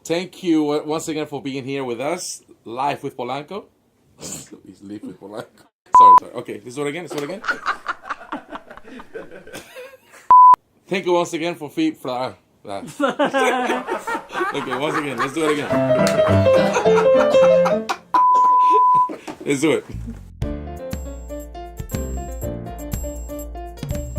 Thank you once again for being here with us, live with Polanco. It's live with Polanco. Sorry. Okay, let's do it again. Thank you once again for Okay, once again, let's do it again. Let's do it.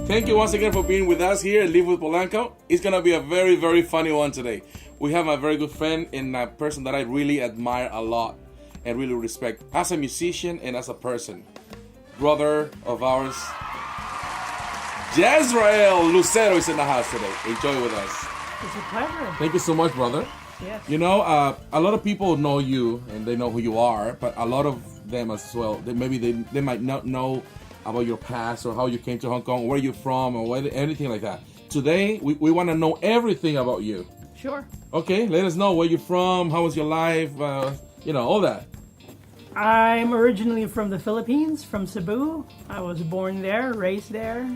Thank you once again for being with us here at Live with Polanco. It's going to be a very, very funny one today. We have a very good friend and a person that I really admire a lot and really respect as a musician and as a person. Brother of ours, Jezrael Lucero is in the house today. Enjoy with us. It's a pleasure. Thank you so much, brother. Yes. You know, a lot of people know you and they know who you are, but a lot of them as well, they might not know about your past or how you came to Hong Kong, where you're from, or anything like that. Today, we want to know everything about you. Sure. Okay, let us know where you're from, how was your life, all that. I'm originally from the Philippines, from Cebu. I was born there, raised there,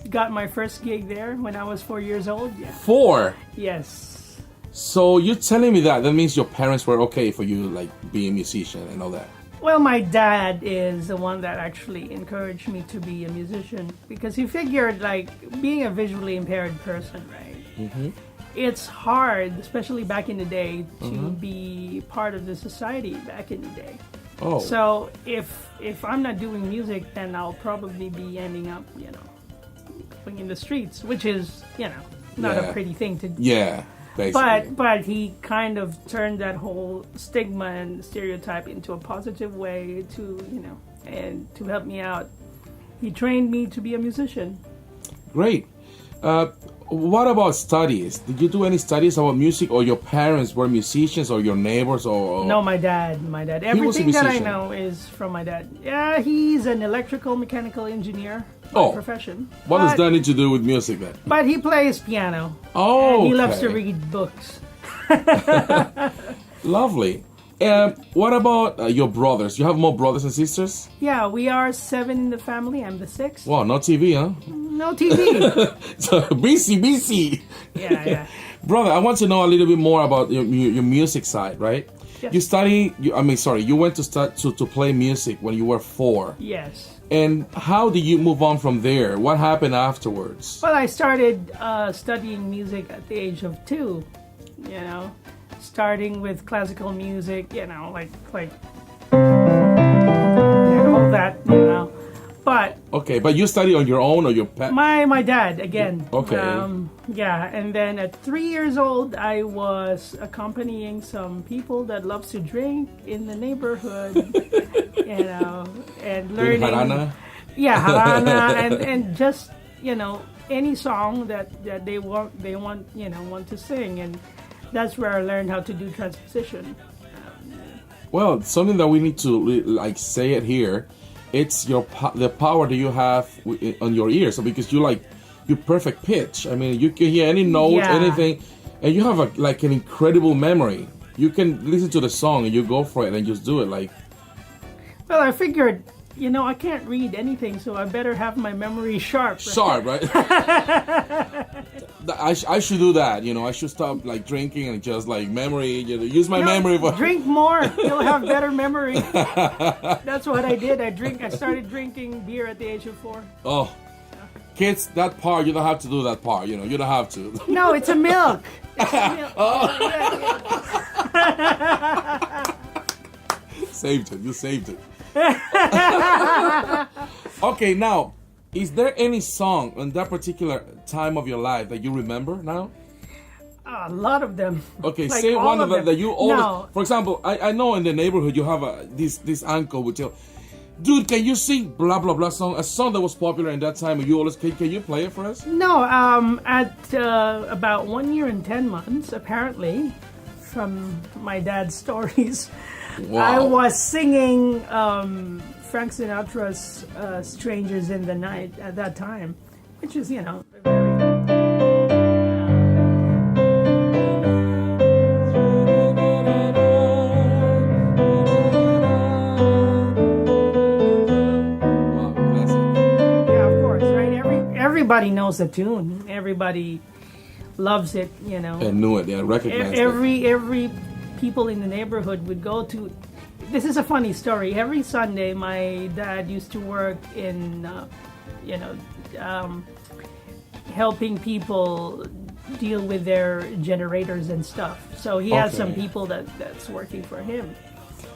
Got my first gig there when I was 4 years old. Yeah. 4? Yes. So you're telling me that means your parents were okay for you, like, being a musician and all that? Well, my dad is the one that actually encouraged me to be a musician because he figured, like, being a visually impaired person, right? Mm-hmm. It's hard, especially back in the day, to be part of the society back in the day. Oh. So if I'm not doing music, then I'll probably be ending up, going in the streets, which is, not a pretty thing to do. Yeah. Basically. But he kind of turned that whole stigma and stereotype into a positive way to, and to help me out. He trained me to be a musician. Great. What about studies? Did you do any studies about music, or your parents were musicians, or your neighbors, or? No, my dad. Everything that I know is from my dad. Yeah, he's an electrical mechanical engineer by profession. What does that need to do with music then? But he plays piano. Oh, and he loves to read books. Lovely. What about your brothers? You have more brothers and sisters? Yeah, we are 7 in the family. I'm the 6th. Wow, no TV, huh? No TV. So, busy. Yeah. Brother, I want to know a little bit more about your music side, right? Yes. You went to start to play music when you were 4. Yes. And how did you move on from there? What happened afterwards? Well, I started studying music at the age of 2, starting with classical music, like all that, But okay, but you study on your own or your parents? My dad again. Okay. And then at 3 years old, I was accompanying some people that loves to drink in the neighborhood, and learning. Harana? Yeah, Harana, and just any song that they want to sing, and that's where I learned how to do transposition. Well, something that we need to say it here. It's the power that you have on your ears. So because you perfect pitch. I mean, you can hear any note, anything, and you have an incredible memory. You can listen to the song and you go for it and just do it. Well, I figured, I can't read anything, so I better have my memory sharp. Right? Sharp, right? I should do that. I should stop drinking and just memory. Use my memory. Drink more. You'll have better memory. That's what I did. I started drinking beer at the age of 4. Oh, kids, that part you don't have to do that part. You don't have to. No, it's a milk. It's a milk. Saved it. You saved it. Okay, now, is there any song in that particular time of your life that you remember now? A lot of them. Okay, say one of them that you always... No. For example, I know in the neighborhood you have this uncle would tell, dude, can you sing blah, blah, blah song? A song that was popular in that time. And you always, can you play it for us? No, at about 1 year and 10 months, apparently, from my dad's stories, wow. I was singing Frank Sinatra's Strangers in the Night at that time, which is, everybody knows the tune. Everybody loves it, you know. And knew it, yeah, recognized it. Every people in the neighborhood would go to. This is a funny story. Every Sunday, my dad used to work in, helping people deal with their generators and stuff. So he has some people that's working for him.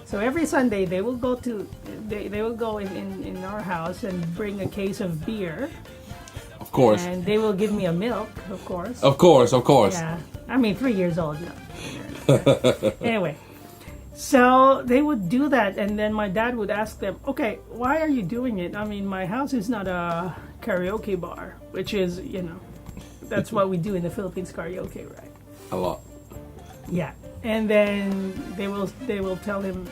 So every Sunday they will go to they will go in our house and bring a case of beer. Of course. And they will give me a milk, of course. Of course. Yeah. I mean, 3 years old. No. Anyway. So they would do that, and then my dad would ask them, okay, why are you doing it? I mean, my house is not a karaoke bar, which is, that's what we do in the Philippines, karaoke, right? A lot. Yeah. And then they will tell him,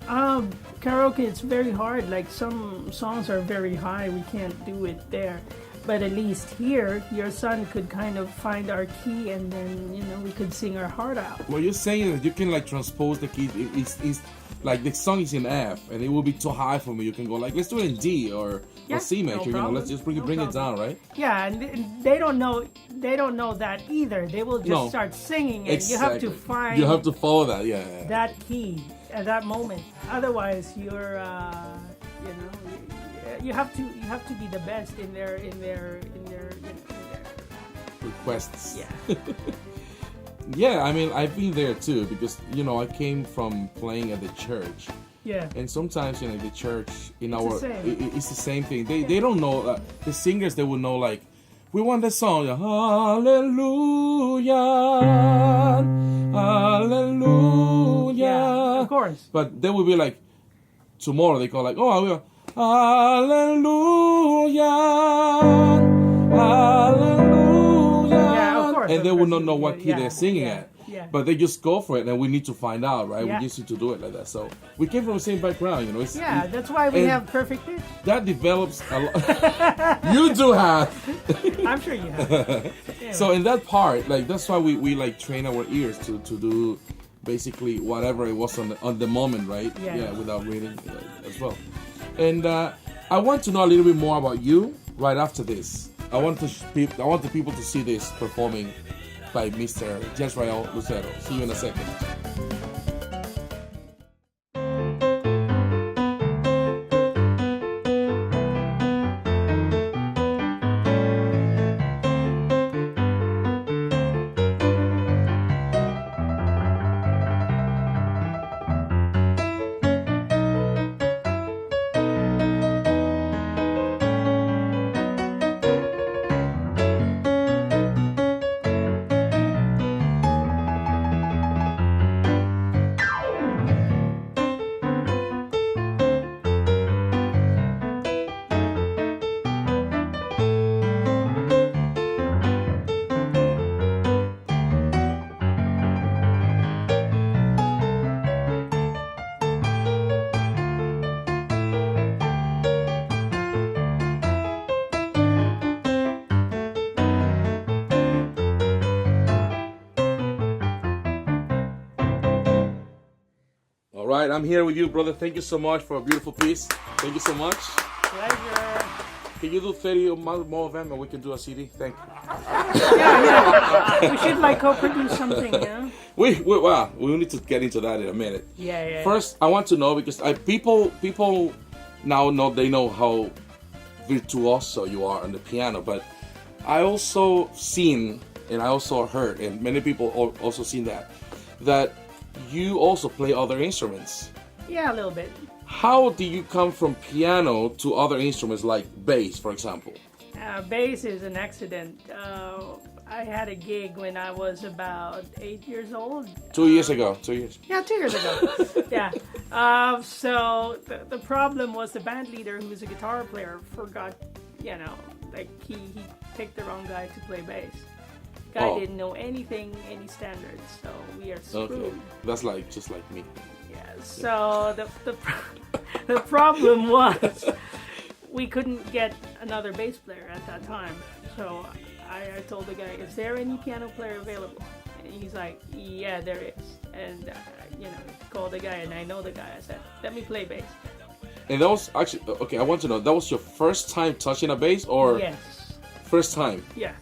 karaoke, it's very hard. Like, some songs are very high. We can't do it there. But at least here, your son could kind of find our key, and then, we could sing our heart out. Well, you're saying that you can, like, transpose the key. It's like the song is in F, and it will be too high for me. You can go, like, let's do it in D or C major. Let's just bring it down, right? Yeah, and they don't know that either. They will just start singing, and exactly. You have to find. You have to follow that, yeah. That key at that moment. Otherwise, you're, you have to be the best in their requests. Yeah. Yeah, I mean, I've been there too because I came from playing at the church. Yeah. And sometimes the church it's the same thing. They don't know the singers. They will know, like, we want the song, hallelujah, hallelujah. Yeah, of course. But they will be like, tomorrow they go like, oh, we hallelujah, hallelujah. Yeah, of course. And they will not know what key they're singing yeah, at. Yeah. But they just go for it, and we need to find out, right? Yeah. We just need to do it like that. So we came from the same background, That's why we have perfect pitch. That develops a lot. You do have. I'm sure you have. Anyway. So in that part, like, that's why we like train our ears to do basically whatever it was on the moment, right? Yeah. Without reading as well. And I want to know a little bit more about you right after this. I want the people to see this performing by Mr. Jezrael Lucero. See you in a second. All right, I'm here with you, brother. Thank you so much for a beautiful piece. Thank you so much. Pleasure. Can you do 30 more of them, and we can do a CD? Thank you. Yeah. We should co-produce something, yeah. We need to get into that in a minute. Yeah. First, I want to know, because people now know how virtuoso you are on the piano, but I also seen, and I also heard, and many people also seen that you also play other instruments. Yeah, a little bit. How do you come from piano to other instruments like bass, for example? Bass is an accident. I had a gig when I was about 8 years old. 2 years ago. 2 years. Yeah, 2 years ago. Yeah. So the problem was the band leader, who's a guitar player, forgot, he picked the wrong guy to play bass. Guy didn't know any standards, so we are screwed. Okay, that's just like me. Yeah. So the problem was we couldn't get another bass player at that time. So I told the guy, "Is there any piano player available?" And he's like, "Yeah, there is." And called the guy, and I know the guy. I said, "Let me play bass." And that was actually okay. I want to know, that was your first time touching a bass, or yes, first time? Yeah.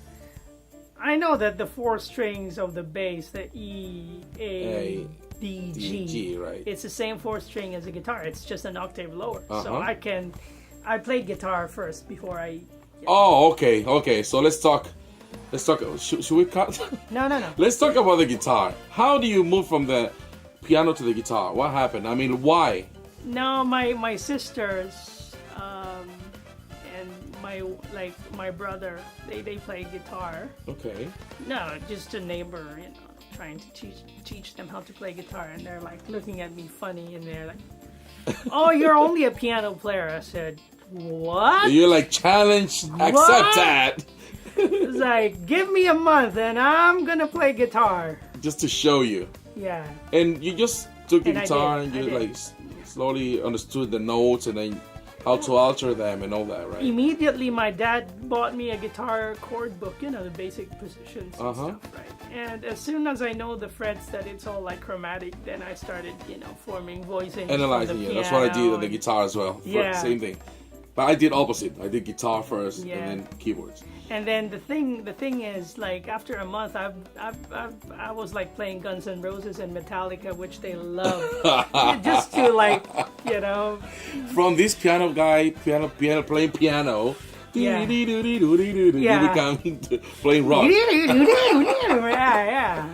I know that the 4 strings of the bass, the E, A, D, G, right? It's the same 4 string as a guitar. It's just an octave lower. So I played guitar first before I. Oh, okay, okay. So let's talk. Should we cut? No. Let's talk about the guitar. How do you move from the piano to the guitar? What happened? I mean, why? No, my sisters and my brother, they play guitar. Okay. No, just a neighbor, trying to teach them how to play guitar, and they're like looking at me funny, and they're like, "Oh, you're only a piano player." I said, "What?" You're like, challenge, accept that. It's like, give me a month and I'm gonna play guitar. Just to show you. Yeah. And you just took the guitar and you like slowly understood the notes and then how to alter them and all that, right? Immediately, my dad bought me a guitar chord book, the basic positions and stuff, right? And as soon as I know the frets, that it's all like chromatic, then I started, forming voicings. Analyzing, yeah. That's what I did on the guitar as well. Yeah. Same thing. But I did opposite. I did guitar first and then keyboards. And then the thing is, like, after a month, I was like playing Guns N' Roses and Metallica, which they love, just to like, From this piano guy, playing piano, Yeah. you become playing rock. yeah.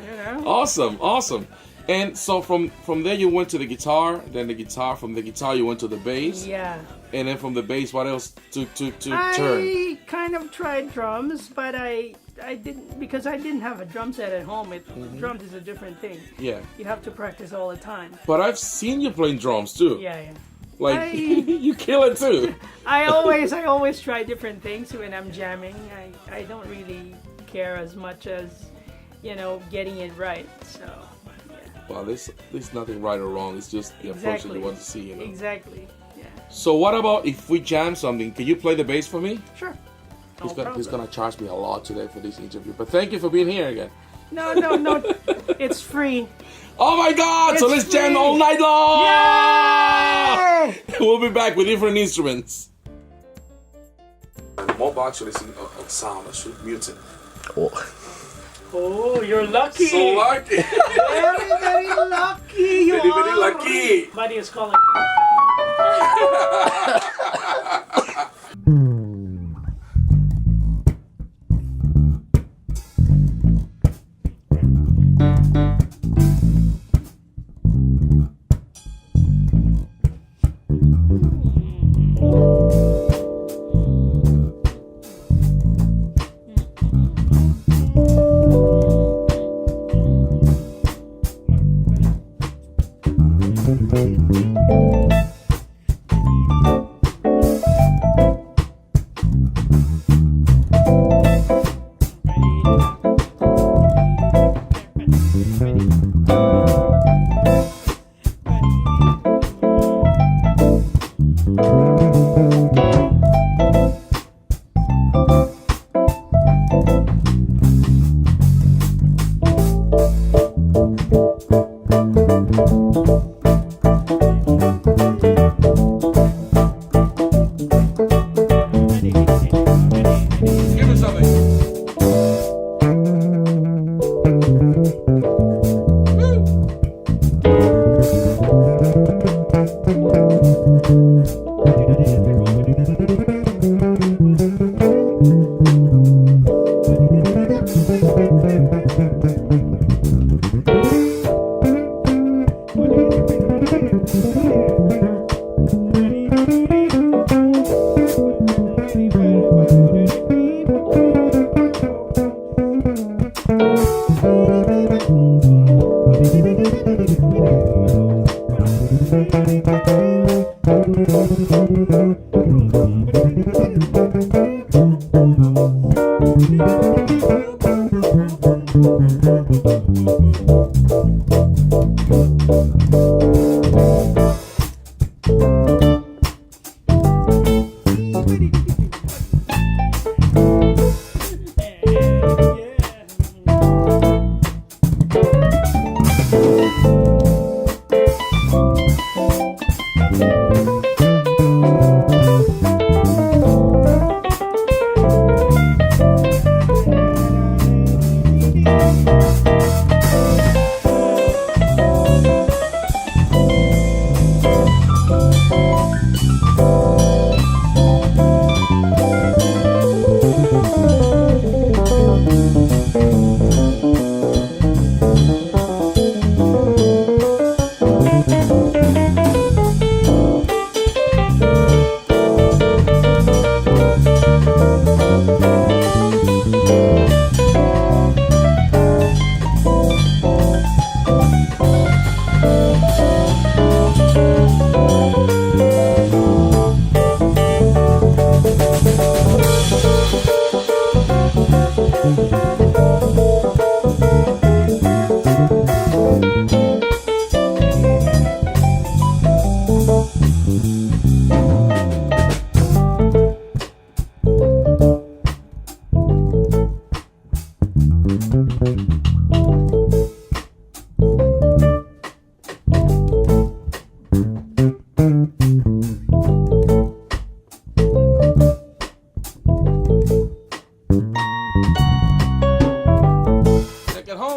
Awesome. And so from there you went to the guitar, then the guitar. From the guitar you went to the bass. Yeah. And then from the bass, what else to turn? I kind of tried drums, but I didn't, because I didn't have a drum set at home. Drums is a different thing. Yeah. You have to practice all the time. But I've seen you playing drums too. Yeah. Like you kill it too. I always try different things when I'm jamming. I don't really care as much as, getting it right. So, yeah. Well, there's nothing right or wrong. It's just the approach that you want to see. Exactly. Yeah. So what about if we jam something? Can you play the bass for me? Sure. He's gonna charge me a lot today for this interview. But thank you for being here again. No. It's free. Oh my God! So let's jam all night long! Yay! We'll be back with different instruments. More actually of sound. I should mute it. Oh, you're lucky. So lucky. Very, very lucky. You Very, very lucky. Buddy is calling. Give me something.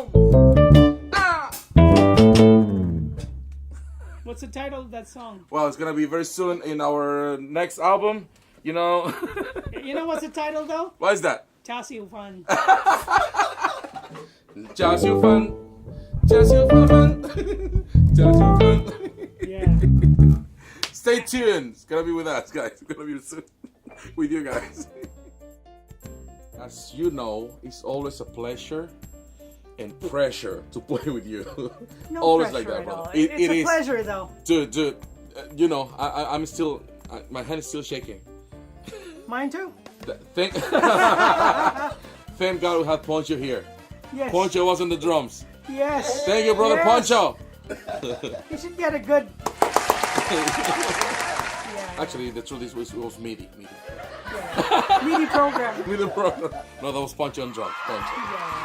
home. Ah! What's the title of that song? Well, it's gonna be very soon in our next album. You know. You know what's the title though? What is that? Just you fun. Just you fun. Just you fun. Just you fun. Yeah. Stay tuned. It's gonna be with us, guys. It's gonna be soon with you guys. As you know, it's always a pleasure and pressure to play with you. No always pressure like that, at brother. all. It's a pleasure though. Dude, you know, I'm still, my hand is still shaking. Mine too. Thank God we had Poncho here. Yes. Poncho was on the drums. Yes. Thank you, brother Yes. Poncho. You should get a good. Actually, the truth is it was MIDI. MIDI program. MIDI program. No, that was Poncho on drums. Poncho. Yeah.